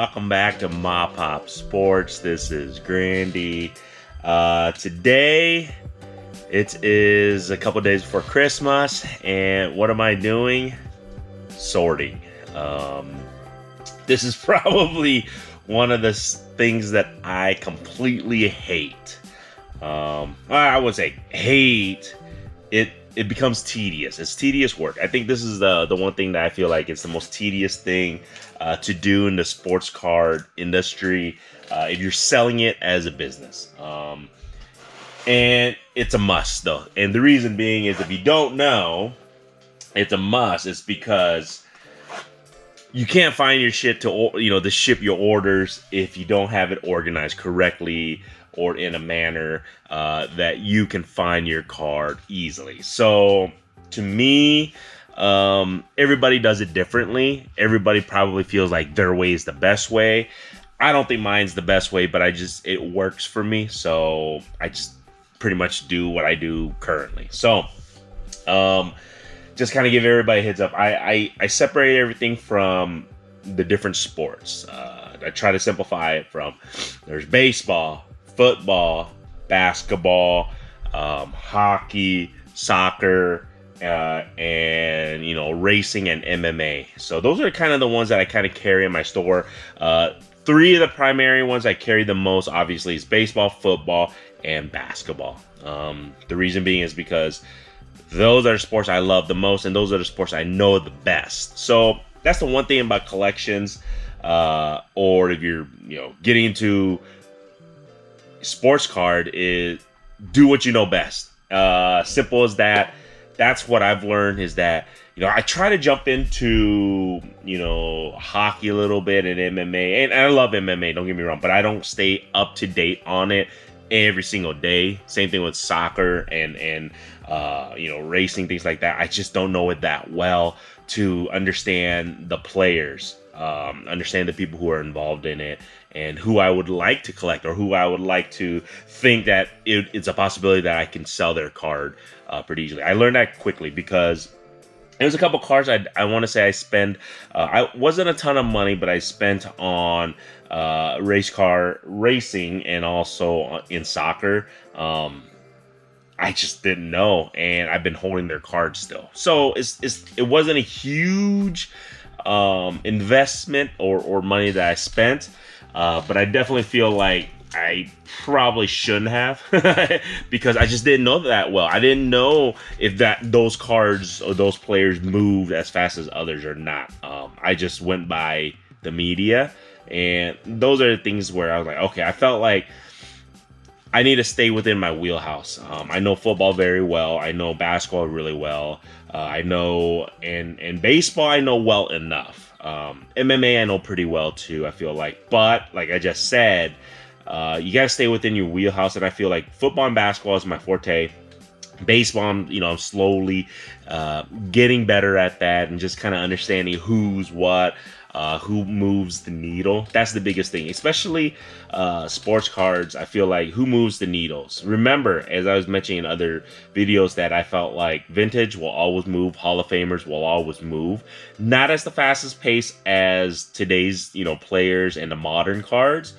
welcome back to MAPOP Sports. This is Grandy. Today, it is a couple days before Christmas, and what am I doing? Sorting. This is probably one of the things that I completely hate. I would say hate. It becomes tedious. It's tedious work. I think this is the one thing that I feel like it's the most tedious thing to do in the sports card industry if you're selling it as a business. And it's a must, though. And the reason being is if you don't know, it's a must. It's because you can't find your shit to ship your orders if you don't have it organized correctly or in a manner that you can find your card easily. So to me, everybody does it differently. Everybody probably feels like their way is the best way. I don't think mine's the best way, but it works for me. So I just pretty much do what I do currently. So just kind of give everybody a heads up. I separate everything from the different sports. I try to simplify it from there's baseball, football, basketball, hockey, soccer, and racing and MMA. So those are kind of the ones that I kind of carry in my store. Three of the primary ones I carry the most, obviously, is baseball, football, and basketball. The reason being is because those are the sports I love the most, and those are the sports I know the best. So that's the one thing about collections, or if you're getting into sports card, is do what you know best. Simple as that. That's what I've learned is that I try to jump into hockey a little bit and MMA, and I love MMA, don't get me wrong, but I don't stay up to date on it every single day. Same thing with soccer and racing, things like that. I just don't know it that well to understand the players, understand the people who are involved in it, and who I would like to collect, or who I would like to think that it's a possibility that I can sell their card pretty easily. I learned that quickly because there's a couple cards I want to say I spent. I wasn't a ton of money, but I spent on race car racing and also in soccer. I just didn't know, and I've been holding their cards still. So it wasn't a huge investment or money that I spent, but I definitely feel like I probably shouldn't have because I just didn't know that well. I didn't know if those cards or those players moved as fast as others or not. I just went by the media, and those are the things where I was like, okay, I felt like I need to stay within my wheelhouse. I know football very well. I know basketball really well. I know and baseball I know well enough. MMA I know pretty well too, I feel like. But like I just said, you gotta stay within your wheelhouse, and I feel like football and basketball is my forte. Baseball, I'm slowly getting better at that, and just kind of understanding who's what, who moves the needle. That's the biggest thing, especially sports cards. I feel like who moves the needles. Remember, as I was mentioning in other videos, that I felt like vintage will always move, Hall of Famers will always move, not as the fastest pace as today's players and the modern cards,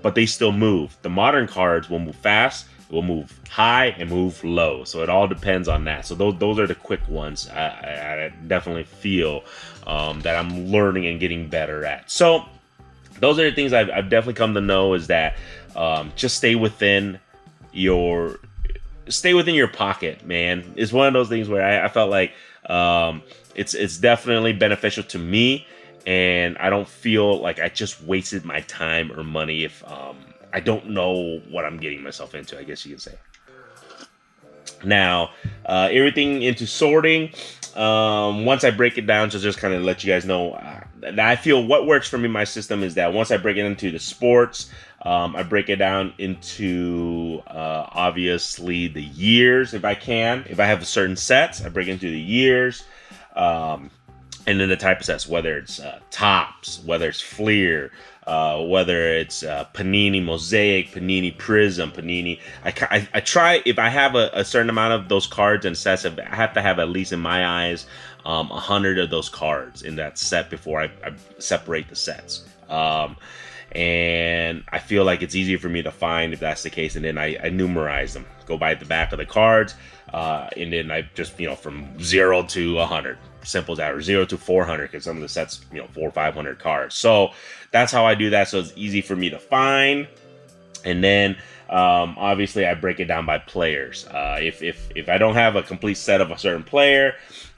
but they still move. The modern cards will move fast, will move high, and move low. So it all depends on that. So those are the quick ones I definitely feel that I'm learning and getting better at. So those are the things I've definitely come to know, is that just stay within your pocket, man. It's one of those things where I felt like it's definitely beneficial to me, and I don't feel like I just wasted my time or money if I don't know what I'm getting myself into, I guess you can say. Now, everything into sorting, once I break it down, to just kind of let you guys know, that I feel what works for me, my system is that once I break it into the sports, I break it down into obviously the years, if I can. If I have certain sets, I break it into the years. And then the type of sets, whether it's Topps, whether it's Fleer, whether it's Panini Mosaic, Panini Prism, Panini. I try, if I have a certain amount of those cards and sets, I have to have at least in my eyes 100 of those cards in that set before I separate the sets. And I feel like it's easier for me to find if that's the case. And then I numerize them, go by the back of the cards, and then I just, from 0 to 100, simple as that, or 0 to 400, because some of the sets, 400 or 500 cards. So that's how I do that. So it's easy for me to find. And then obviously I break it down by players. If I don't have a complete set of a certain player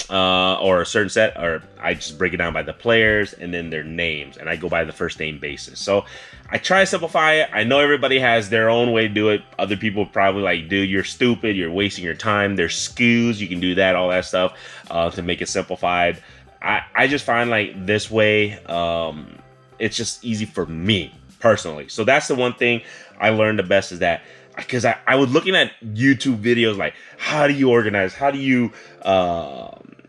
or a certain set, or I just break it down by the players and then their names, and I go by the first name basis. So I try to simplify it. I know everybody has their own way to do it. Other people probably like, dude, you're stupid, you're wasting your time. There's SKUs, you can do that, all that stuff to make it simplified. I just find like this way, it's just easy for me personally. So that's the one thing I learned the best, is that because I was looking at YouTube videos like, how do you organize? How do you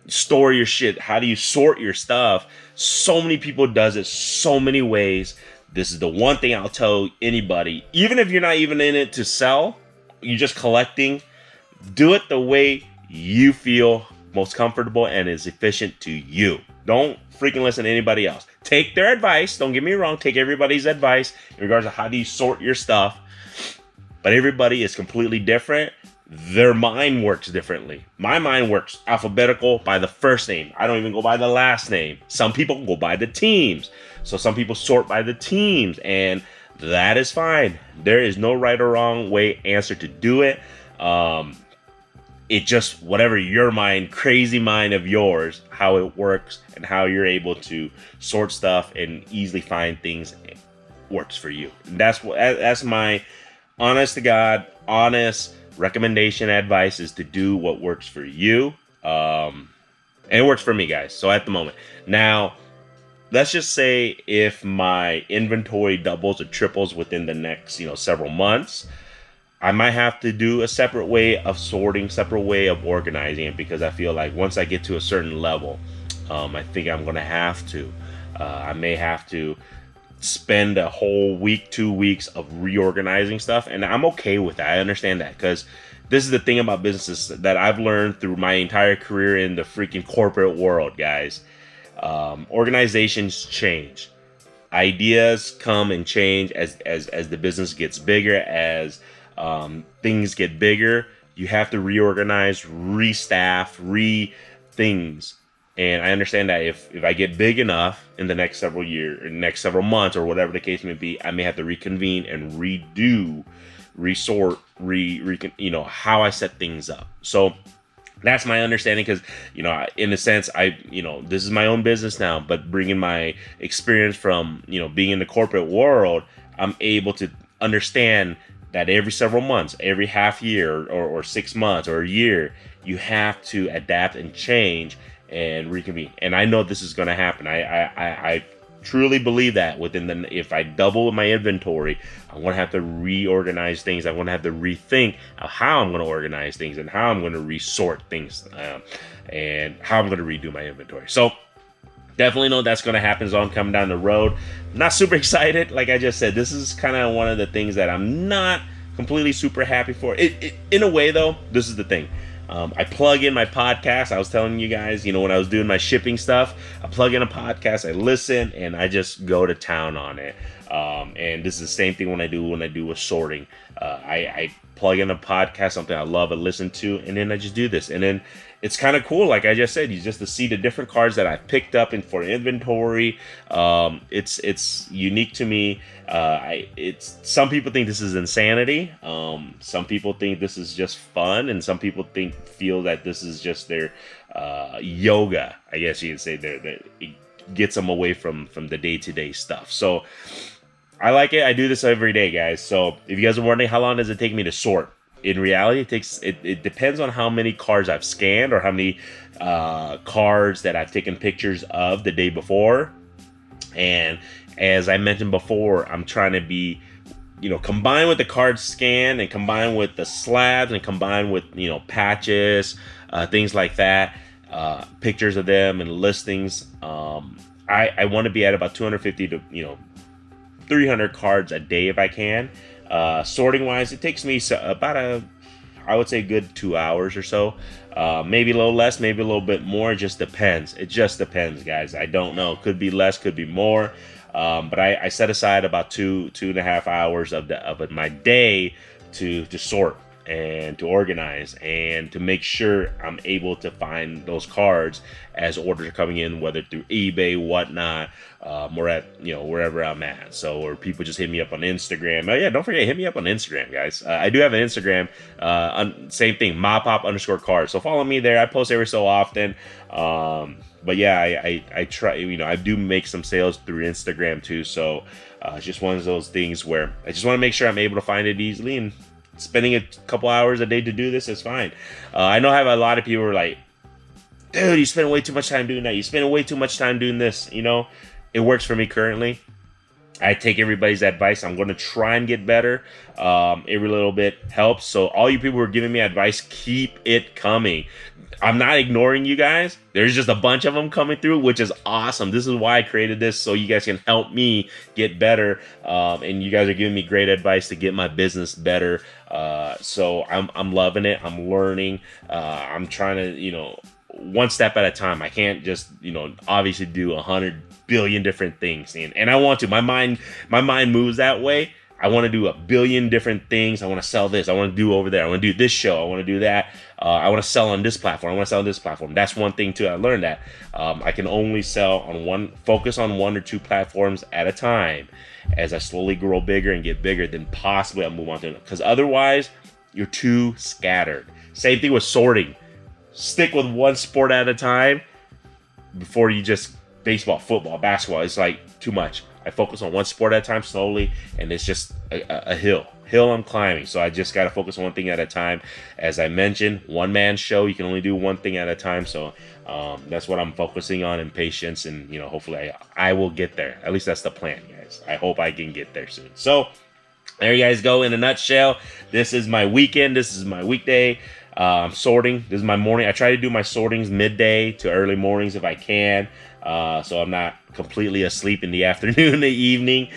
store your shit? How do you sort your stuff? So many people does it so many ways. This is the one thing I'll tell anybody, even if you're not even in it to sell, you're just collecting, do it the way you feel most comfortable and is efficient to you. Don't freaking listen to anybody else. Take their advice. Don't get me wrong. Take everybody's advice in regards to how do you sort your stuff. But everybody is completely different. Their mind works differently. My mind works alphabetical by the first name. I don't even go by the last name. Some people go by the teams. So some people sort by the teams, and that is fine. There is no right or wrong way answer to do it. It just, whatever your mind, crazy mind of yours, how it works and how you're able to sort stuff and easily find things works for you. And that's my honest to God, honest recommendation, advice, is to do what works for you. And it works for me, guys. So at the moment, now let's just say if my inventory doubles or triples within the next, several months, I might have to do a separate way of sorting, separate way of organizing it, because I feel like once I get to a certain level, I think I'm going to have to, I may have to spend a whole week, 2 weeks of reorganizing stuff. And I'm okay with that. I understand that, because this is the thing about businesses that I've learned through my entire career in the freaking corporate world, guys. Organizations change. Ideas come and change as the business gets bigger, as things get bigger. You have to reorganize, restaff, things. And I understand that if I get big enough in the next several years, next several months, or whatever the case may be, I may have to reconvene and redo, resort, how I set things up. So that's my understanding, because, in a sense, this is my own business now, but bringing my experience from, being in the corporate world, I'm able to understand that every several months, every half year or 6 months or a year, you have to adapt and change and reconvene. And I know this is going to happen. I truly believe that if I double my inventory, I'm going to have to reorganize things. I'm going to have to rethink of how I'm going to organize things and how I'm going to resort things and how I'm going to redo my inventory. So definitely know that's going to happen as I'm coming down the road. Not super excited. Like I just said, this is kind of one of the things that I'm not completely super happy for. In a way, though, this is the thing. I plug in my podcast. I was telling you guys, when I was doing my shipping stuff, I plug in a podcast, I listen, and I just go to town on it. And this is the same thing when I do with sorting. I plug in a podcast, something I love and listen to, and then I just do this. And then it's kind of cool, like I just said, you just to see the different cards that I've picked up for inventory. It's unique to me. Some people think this is insanity. Some people think this is just fun, and some people feel that this is just their yoga. I guess you could say that it gets them away from the day-to-day stuff. So I like it. I do this every day, guys. So if you guys are wondering how long does it take me to sort, in reality, it depends on how many cards I've scanned or how many cards that I've taken pictures of the day before. And as I mentioned before, I'm trying to be, combined with the card scan and combined with the slabs and combined with, patches, things like that, pictures of them and listings. I want to be at about 250 to, 300 cards a day if I can. Sorting wise, it takes me about I would say good 2 hours or so. Maybe a little less, maybe a little bit more. It just depends. It just depends, guys. I don't know. Could be less, could be more. But I set aside about 2.5 hours of my day to sort and to organize and to make sure I'm able to find those cards as orders are coming in, whether through eBay, whatnot, or at, wherever I'm at. So, or people just hit me up on Instagram. Oh yeah, don't forget, hit me up on Instagram, guys. I do have an Instagram, same thing, MAPOP_cards. So follow me there. I post every so often. But yeah, I try, I do make some sales through Instagram too. So it's just one of those things where I just want to make sure I'm able to find it easily, and spending a couple hours a day to do this is fine. I know I have a lot of people who are like, dude, you spend way too much time doing that. You spend way too much time doing this. It works for me currently. I take everybody's advice. I'm going to try and get better. Every little bit helps. So all you people who are giving me advice, keep it coming. I'm not ignoring you guys. There's just a bunch of them coming through, which is awesome. This is why I created this, so you guys can help me get better. And you guys are giving me great advice to get my business better. So I'm loving it. I'm learning. I'm trying to, one step at a time. I can't just, obviously do 100 billion different things. And I want to. My mind moves that way. I want to do 1 billion different things. I want to sell this. I want to do over there. I want to do this show. I want to do that. I want to sell on this platform. I want to sell on this platform. That's one thing too. I learned that I can only focus on 1 or 2 platforms at a time. As I slowly grow bigger and get bigger, then possibly I'll move on to it. Because otherwise, you're too scattered. Same thing with sorting. Stick with one sport at a time before you just baseball, football, basketball. It's like too much. I focus on one sport at a time slowly, and it's just a hill I'm climbing. So I just got to focus on one thing at a time. As I mentioned, one-man show, you can only do one thing at a time. So that's what I'm focusing on, and patience, and hopefully I will get there. At least that's the plan, guys. I hope I can get there soon. So there you guys go. In a nutshell, this is my weekend. This is my weekday. Sorting. This is my morning. I try to do my sortings midday to early mornings if I can. So I'm not completely asleep in the afternoon, the evening,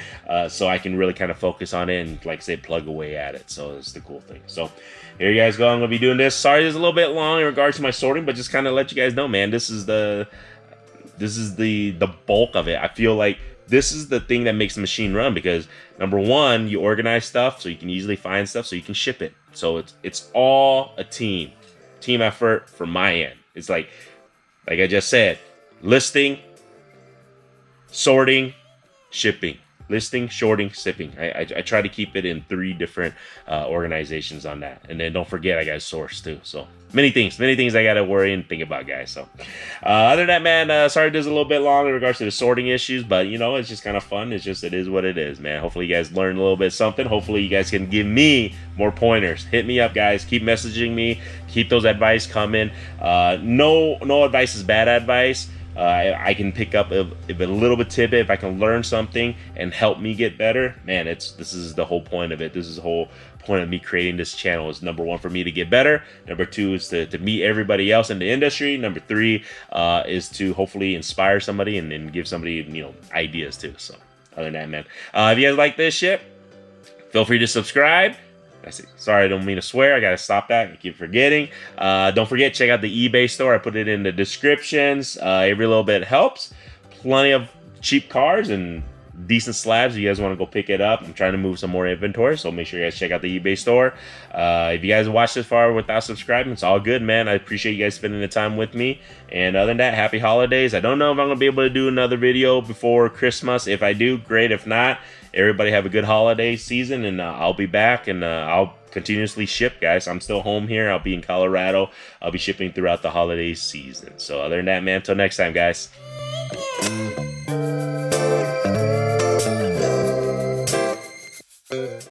so I can really kind of focus on it and, like I say, plug away at it. So it's the cool thing. So here you guys go. I'm gonna be doing this. Sorry, this is a little bit long in regards to my sorting, but just kind of let you guys know, man. This is the bulk of it. I feel like this is the thing that makes the machine run, because number one, you organize stuff so you can easily find stuff so you can ship it. So it's all a team effort from my end. It's like I just said. Listing, sorting, shipping. Listing, sorting, shipping. I try to keep it in 3 different organizations on that. And then don't forget, I got to source too. So many things I got to worry and think about, guys. So other than that, man, sorry this is a little bit long in regards to the sorting issues, but it's just kind of fun. It is what it is, man. Hopefully you guys learned a little bit something. Hopefully you guys can give me more pointers. Hit me up, guys. Keep messaging me. Keep those advice coming. No advice is bad advice. I can pick up a little bit tidbit if I can learn something and help me get better. Man, this is the whole point of it. This is the whole point of me creating this channel. Is number 1 for me to get better. Number 2 is to meet everybody else in the industry. Number 3 is to hopefully inspire somebody and give somebody ideas too. So other than that, man, if you guys like this shit, feel free to subscribe. Sorry, I don't mean to swear. I gotta stop that. I keep forgetting. Don't forget, check out the eBay store. I put it in the descriptions. Every little bit helps. Plenty of cheap cards and decent slabs if you guys want to go pick it up. I'm trying to move some more inventory, so make sure you guys check out the eBay store. If you guys watched this far without subscribing, it's all good, man. I appreciate you guys spending the time with me. And other than that, happy holidays. I don't know if I'm gonna be able to do another video before Christmas. If I do, great. If not, everybody have a good holiday season, and I'll be back, and I'll continuously ship, guys. I'm still home here. I'll be in Colorado. I'll be shipping throughout the holiday season. So other than that, man, until next time, guys.